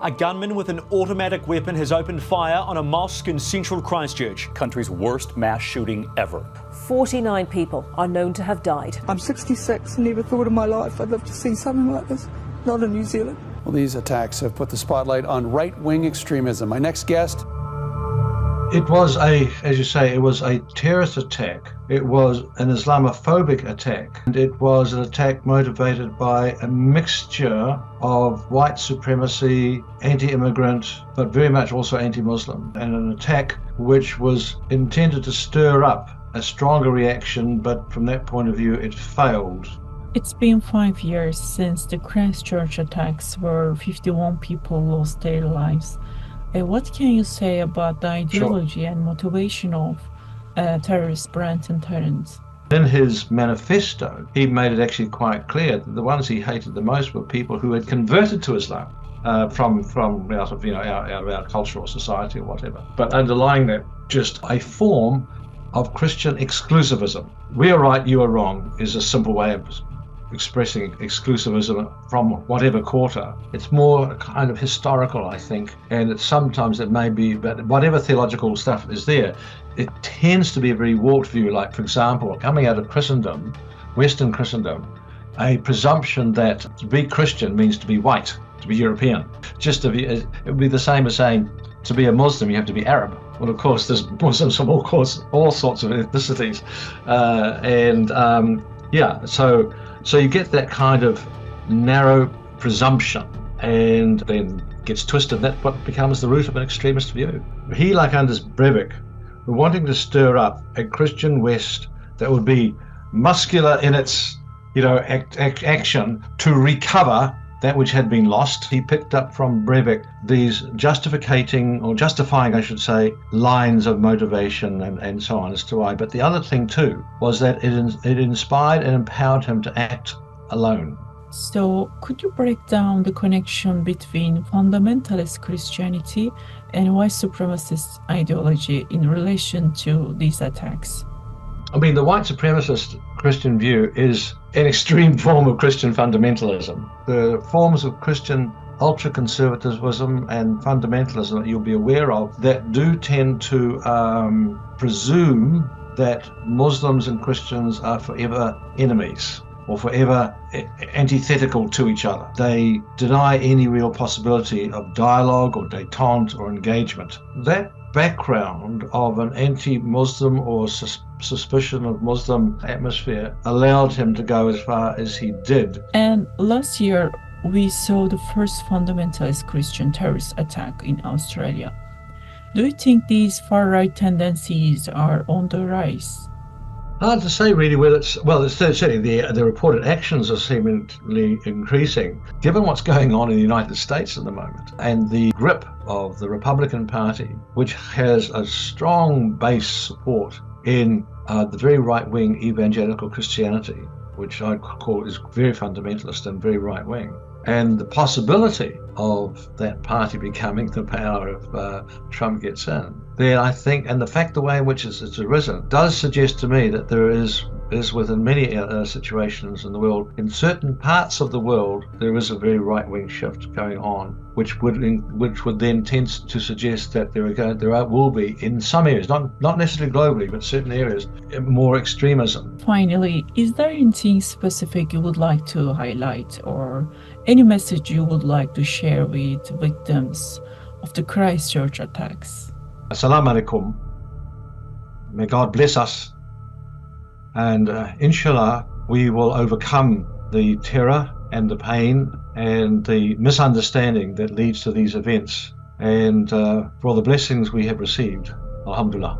A gunman with an automatic weapon has opened fire on a mosque in central Christchurch. Country's worst mass shooting ever. 49 people are known to have died. I'm 66 and never thought in my life I'd live to see something like this, not in New Zealand. Well, these attacks have put the spotlight on right-wing extremism. My next guest. It was as you say, it was a terrorist attack. It was an Islamophobic attack. And it was an attack motivated by a mixture of white supremacy, anti-immigrant, but very much also anti-Muslim. And an attack which was intended to stir up a stronger reaction, but from that point of view, it failed. It's been 5 years since the Christchurch attacks where 51 people lost their lives. What can you say about the ideology and motivation of terrorist Brenton Tarrant? In his manifesto, he made it actually quite clear that the ones he hated the most were people who had converted to Islam from out of our cultural society or whatever. But underlying that, just a form of Christian exclusivism. We are right, you are wrong is a simple way of expressing exclusivism from whatever quarter. It's more kind of historical, I think, and sometimes it may be, but whatever theological stuff is there, it tends to be a very warped view. Like, for example, coming out of Christendom, Western Christendom, a presumption that to be Christian means to be white, to be European. It would be the same as saying to be a Muslim you have to be Arab. Well, of course, there's Muslims from all sorts of ethnicities, So you get that kind of narrow presumption, and then gets twisted. That's what becomes the root of an extremist view. He, like Anders Breivik, were wanting to stir up a Christian West that would be muscular in its, action to recover that which had been lost. He picked up from Breivik these justifying, I should say, lines of motivation and so on as to why. But the other thing too was that it inspired and empowered him to act alone. So could you break down the connection between fundamentalist Christianity and white supremacist ideology in relation to these attacks? I mean, the white supremacist Christian view is an extreme form of Christian fundamentalism. The forms of Christian ultra-conservatism and fundamentalism that you'll be aware of that do tend to presume that Muslims and Christians are forever enemies or forever antithetical to each other. They deny any real possibility of dialogue or détente or engagement. That background of an anti-Muslim or suspicion of Muslim atmosphere allowed him to go as far as he did. And last year, we saw the first fundamentalist Christian terrorist attack in Australia. Do you think these far-right tendencies are on the rise? Hard to say really whether it's certainly the reported actions are seemingly increasing. Given what's going on in the United States at the moment and the grip of the Republican Party, which has a strong base support in the very right-wing evangelical Christianity, which I call is very fundamentalist and very right-wing, and the possibility of that party becoming the power if Trump gets in, then I think, and the fact the way in which it's arisen, does suggest to me that there is within many situations in the world, in certain parts of the world, there is a very right-wing shift going on, which would then tend to suggest that there will be, in some areas, not necessarily globally, but certain areas, more extremism. Finally, is there anything specific you would like to highlight or any message you would like to share with victims of the Christchurch attacks? Assalamu alaikum. May God bless us. And inshallah, we will overcome the terror and the pain and the misunderstanding that leads to these events. And for all the blessings we have received, alhamdulillah.